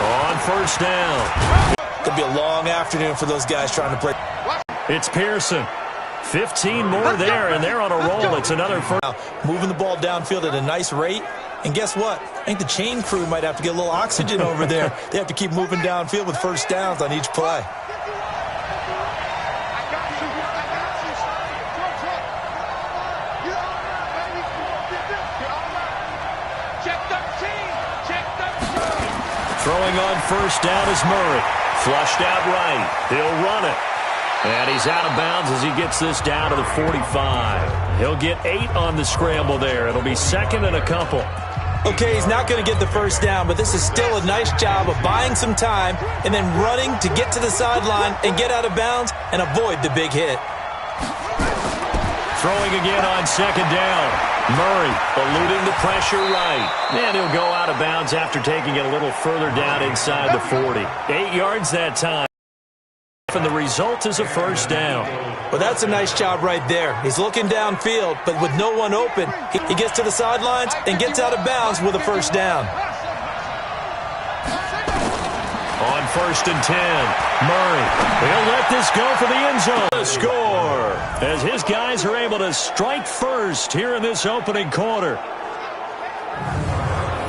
On first down. Could be a long afternoon for those guys trying to play. It's Pearson. 15 more there, and they're on a roll. It's another first. Moving the ball downfield at a nice rate. And guess what? I think the chain crew might have to get a little oxygen over there. They have to keep moving downfield with first downs on each play. Throwing on first down is Murray. Flushed out right. He'll run it. And he's out of bounds as he gets this down to the 45. He'll get 8 on the scramble there. It'll be second and a couple. Okay, he's not going to get the first down, but this is still a nice job of buying some time and then running to get to the sideline and get out of bounds and avoid the big hit. Throwing again on second down. Murray eluding the pressure right. And he'll go out of bounds after taking it a little further down inside the 40. 8 yards that time. And the result is a first down. Well, that's a nice job right there. He's looking downfield, but with no one open, he gets to the sidelines and gets out of bounds with a first down. On first and 10, Murray. He'll let this go for the end zone. The score as his guys are able to strike first here in this opening quarter.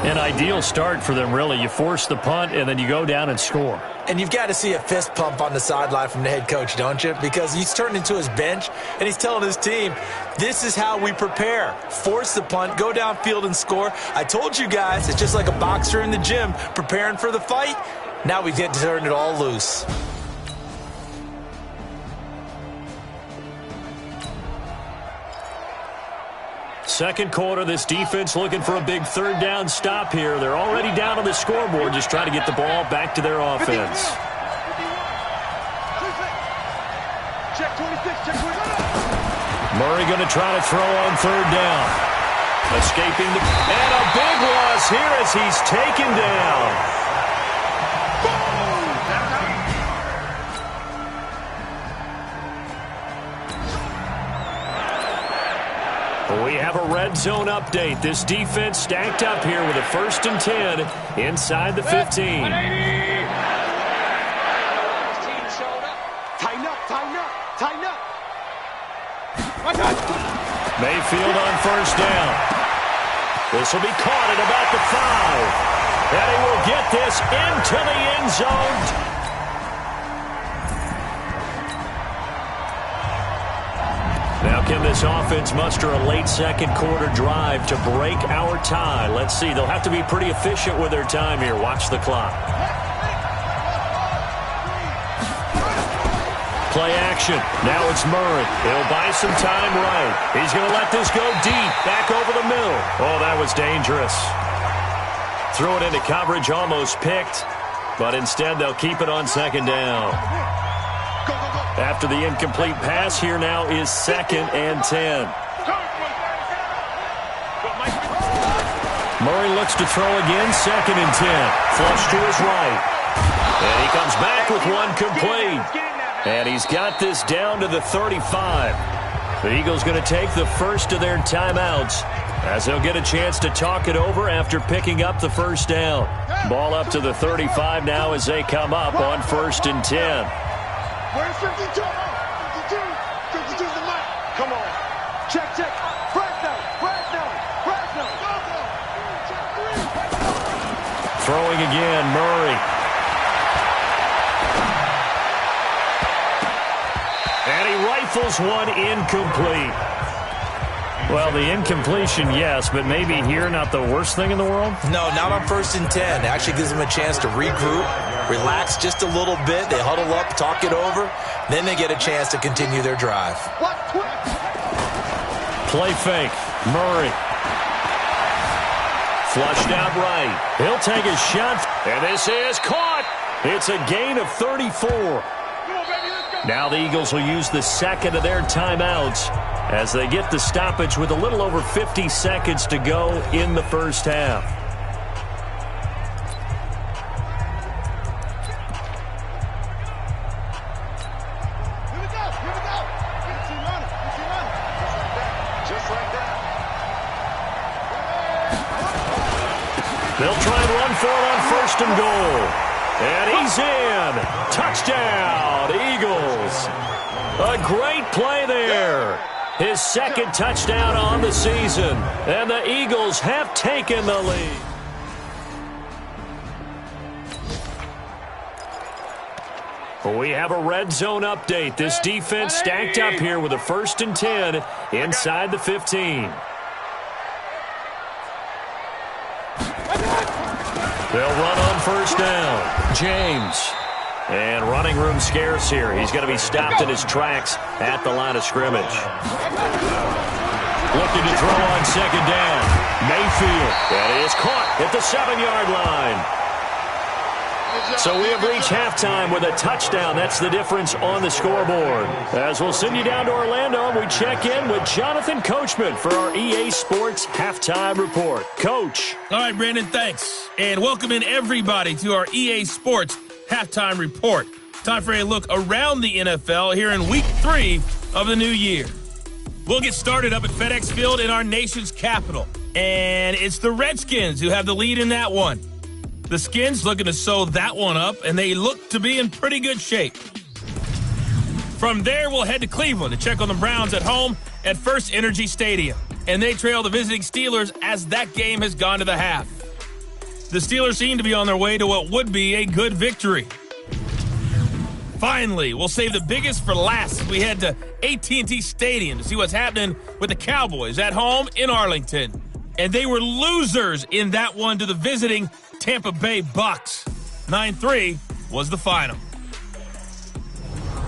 An ideal start for them, really. You force the punt, and then you go down and score. And you've got to see a fist pump on the sideline from the head coach, don't you? Because he's turned into his bench, and he's telling his team, this is how we prepare. Force the punt, go downfield and score. I told you guys, it's just like a boxer in the gym preparing for the fight. Now we get to turn it all loose. Second quarter, this defense looking for a big third down stop here. They're already down on the scoreboard, just trying to get the ball back to their offense. Murray going to try to throw on third down. Escaping the... And a big loss here as he's taken down. We have a red zone update. This defense stacked up here with a first and 10 inside the 15. Tighten up, tighten up, tighten up. Mayfield on first down. This will be caught at about the 5. And he will get this into the end zone. Now can this offense muster a late second quarter drive to break our tie? Let's see. They'll have to be pretty efficient with their time here. Watch the clock. Play action. Now it's Murray. He'll buy some time right. He's going to let this go deep. Back over the middle. Oh, that was dangerous. Threw it into coverage, almost picked. But instead, they'll keep it on second down. After the incomplete pass, here now is second and 10. Murray looks to throw again, second and 10. Flush to his right. And he comes back with one complete. And he's got this down to the 35. The Eagles going to take the first of their timeouts as they'll get a chance to talk it over after picking up the first down. Ball up to the 35 now as they come up on first and 10. Where's 52? 52. 52's the mic. Come on. Check, check. Fresno. Fresno. Fresno. Throwing again, Murray. And he rifles one incomplete. Well, the incompletion, yes, but maybe here not the worst thing in the world? No, not on first and 10. It actually gives them a chance to regroup, relax just a little bit. They huddle up, talk it over. Then they get a chance to continue their drive. Play fake. Murray. Flushed out right. He'll take a shot. And this is caught. It's a gain of 34. Now the Eagles will use the second of their timeouts as they get the stoppage with a little over 50 seconds to go in the first half. Here we go. Here we go. Get your money. Get your money. Just like that. They'll try and run for it on first and goal. And he's in. Touchdown, Eagles. A great play there. His second touchdown on the season. And the Eagles have taken the lead. We have a red zone update. This defense stacked up here with a 1st and 10 inside the 15. They'll run on first down. James. And running room scarce here. He's going to be stopped in his tracks at the line of scrimmage. Looking to throw on second down. Mayfield. That is caught at the 7-yard line. So we have reached halftime with a touchdown. That's the difference on the scoreboard. As we'll send you down to Orlando, we check in with Jonathan Coachman for our EA Sports Halftime Report. Coach. All right, Brandon, thanks. And welcome in everybody to our EA Sports Halftime Report. Time for a look around the NFL here in Week 3 of the new year. We'll get started up at FedEx Field in our nation's capital. And it's the Redskins who have the lead in that one. The Skins looking to sew that one up, and they look to be in pretty good shape. From there, we'll head to Cleveland to check on the Browns at home at First Energy Stadium. And they trail the visiting Steelers as that game has gone to the half. The Steelers seem to be on their way to what would be a good victory. Finally, we'll save the biggest for last as we head to AT&T Stadium to see what's happening with the Cowboys at home in Arlington. And they were losers in that one to the visiting Tampa Bay Bucks. 9-3 was the final.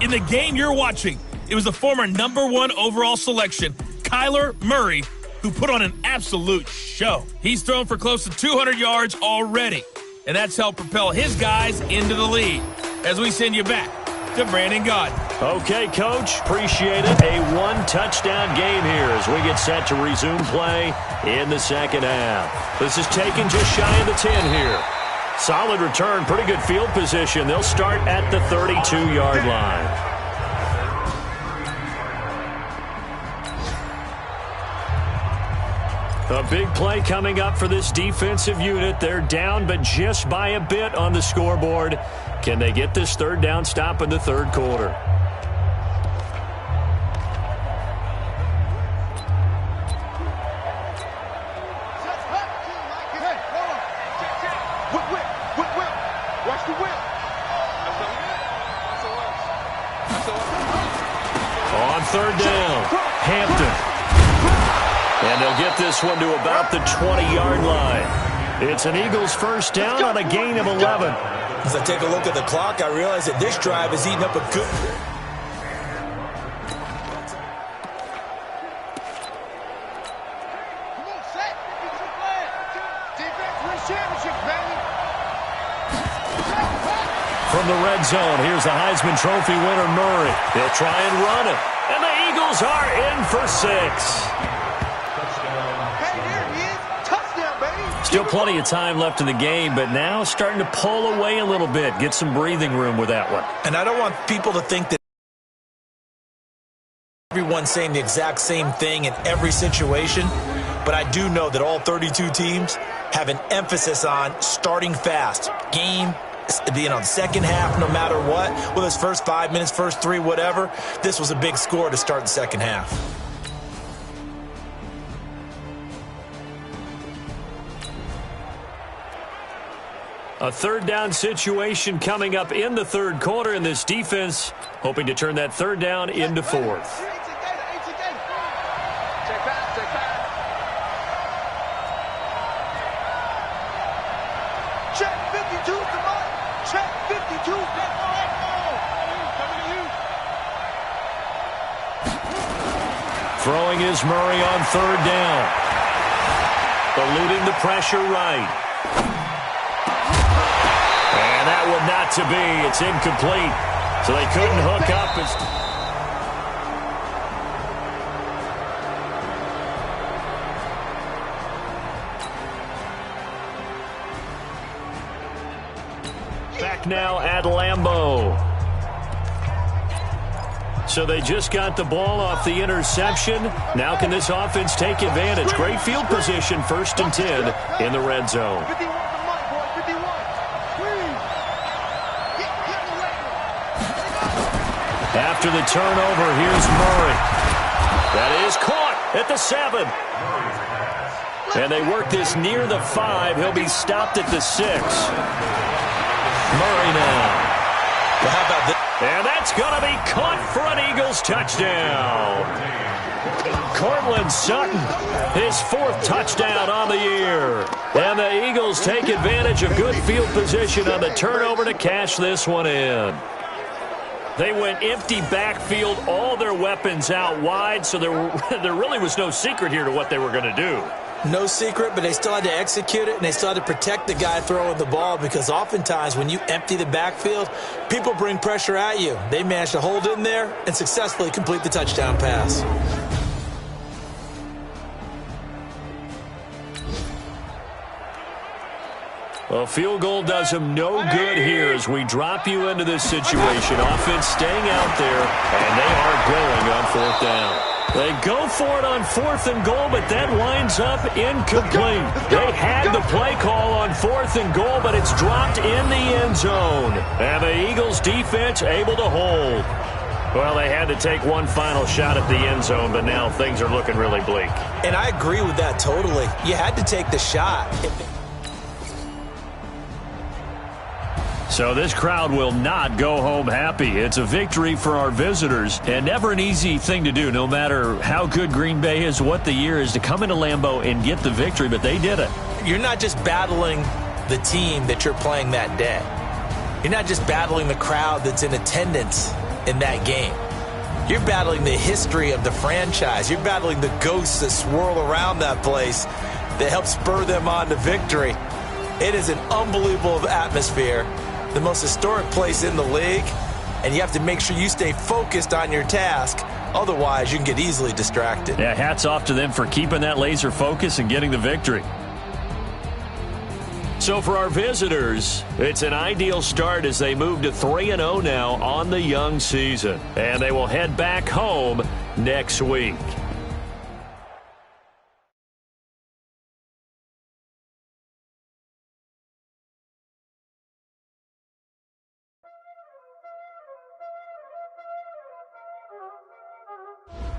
In the game you're watching, it was the former #1 overall selection, Kyler Murray, who put on an absolute show. He's thrown for close to 200 yards already, and that's helped propel his guys into the lead. As we send you back to Brandon Gaudin. Okay, Coach. Appreciate it. A one-touchdown game here as we get set to resume play in the second half. This is taken just shy of the 10 here. Solid return, pretty good field position. They'll start at the 32-yard line. A big play coming up for this defensive unit. They're down, but just by a bit on the scoreboard. Can they get this third down stop in the third quarter? Watch the whip. On third down, Hampton. And they'll get this one to about the 20-yard line. It's an Eagles first down on a gain of 11. As I take a look at the clock, I realize that this drive is eating up a good... Come on, set. Defense wins championships, baby. From the red zone, here's the Heisman Trophy winner, Murray. They'll try and run it. And the Eagles are in for 6. Still plenty of time left in the game, but now starting to pull away a little bit. Get some breathing room with that one. And I don't want people to think that everyone's saying the exact same thing in every situation, but I do know that all 32 teams have an emphasis on starting fast. Game, second half, no matter what. Whether it's first 5 minutes, first 3, whatever. This was a big score to start the second half. A third down situation coming up in the third quarter, and this defense hoping to turn that third down into fourth. Check 52 to Mike. Check 52. Throwing is Murray on third down. Eluding the pressure right. And that one not to be. It's incomplete. So they couldn't hook up. Back now at Lambeau. So they just got the ball off the interception. Now can this offense take advantage? Great field position, 1st and 10 in the red zone. 51 to Mike, boy. 51. After the turnover, here's Murray. That is caught at the 7. And they work this near the 5. He'll be stopped at the 6. Murray now. Well, how about this? And that's going to be caught for an Eagles touchdown. Cortland Sutton, his 4th touchdown on the year. And the Eagles take advantage of good field position on the turnover to cash this one in. They went empty backfield, all their weapons out wide, so there really was no secret here to what they were going to do. No secret, but they still had to execute it, and they still had to protect the guy throwing the ball, because oftentimes when you empty the backfield, people bring pressure at you. They managed to hold in there and successfully complete the touchdown pass. Well, field goal does him no good here as we drop you into this situation. Offense staying out there, and they are going on 4th down. They go for it on 4th and goal, but that winds up incomplete. They had the play call on 4th and goal, but it's dropped in the end zone. And the Eagles defense able to hold. Well, they had to take one final shot at the end zone, but now things are looking really bleak. And I agree with that totally. You had to take the shot. So this crowd will not go home happy. It's a victory for our visitors, and never an easy thing to do, no matter how good Green Bay is, what the year is, to come into Lambeau and get the victory, but they did it. You're not just battling the team that you're playing that day. You're not just battling the crowd that's in attendance in that game. You're battling the history of the franchise. You're battling the ghosts that swirl around that place that help spur them on to victory. It is an unbelievable atmosphere. The most historic place in the league, and you have to make sure you stay focused on your task. Otherwise, you can get easily distracted. Yeah, hats off to them for keeping that laser focus and getting the victory. So for our visitors, it's an ideal start as they move to 3-0 now on the young season. And they will head back home next week.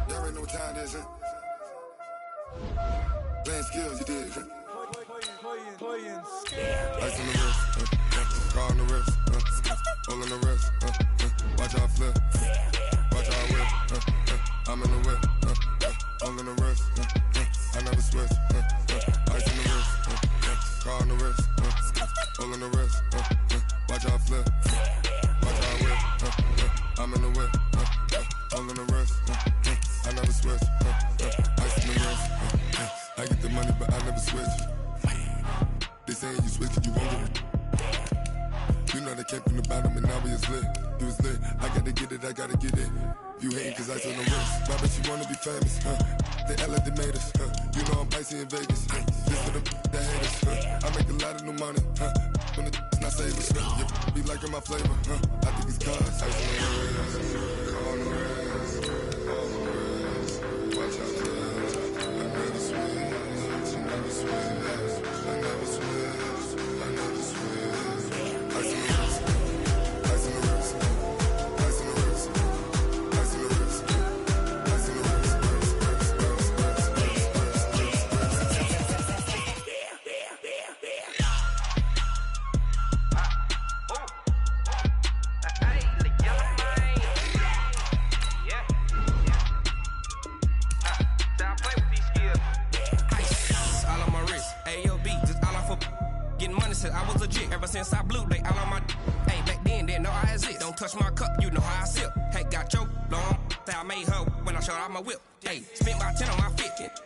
There ain't no time, is it? Playing skills, you did. Ice on the wrist, car on the wrist, all on the wrist, watch how I flip, watch how I whip, I'm in the whip, all on the wrist, I never switch, ice on the wrist, car on the wrist, all on the wrist, watch how I flip, watch how I whip, I'm in the whip, all on the wrist, I never switch, ice on the wrist, I get the money but I never switch. They saying you switch and you won't get it. You know they came from the bottom and now we is lit. You was lit, I gotta get it, I gotta get it. You hating cause ice on the wrist. Why bet you wanna be famous, They act like they made us, You know I'm icy in Vegas, This for the that hate us, I make a lot of new money, When it's not savers, You be liking my flavor, I think it's cause ice on the wrist, on the wrist, on the wrist. Watch out, I never switch, I never switch. I never switch, I never switch. Ice on the wrist, ice on the wrist, ice on the wrist, ice on the wrist, ice on the wrist, I was legit ever since I blew. They all on my hey back then didn't know I exist. Don't touch my cup, you know how I sip. Hey, got your long. I made her when I showed out my whip. Hey, spent my 10 on my 50.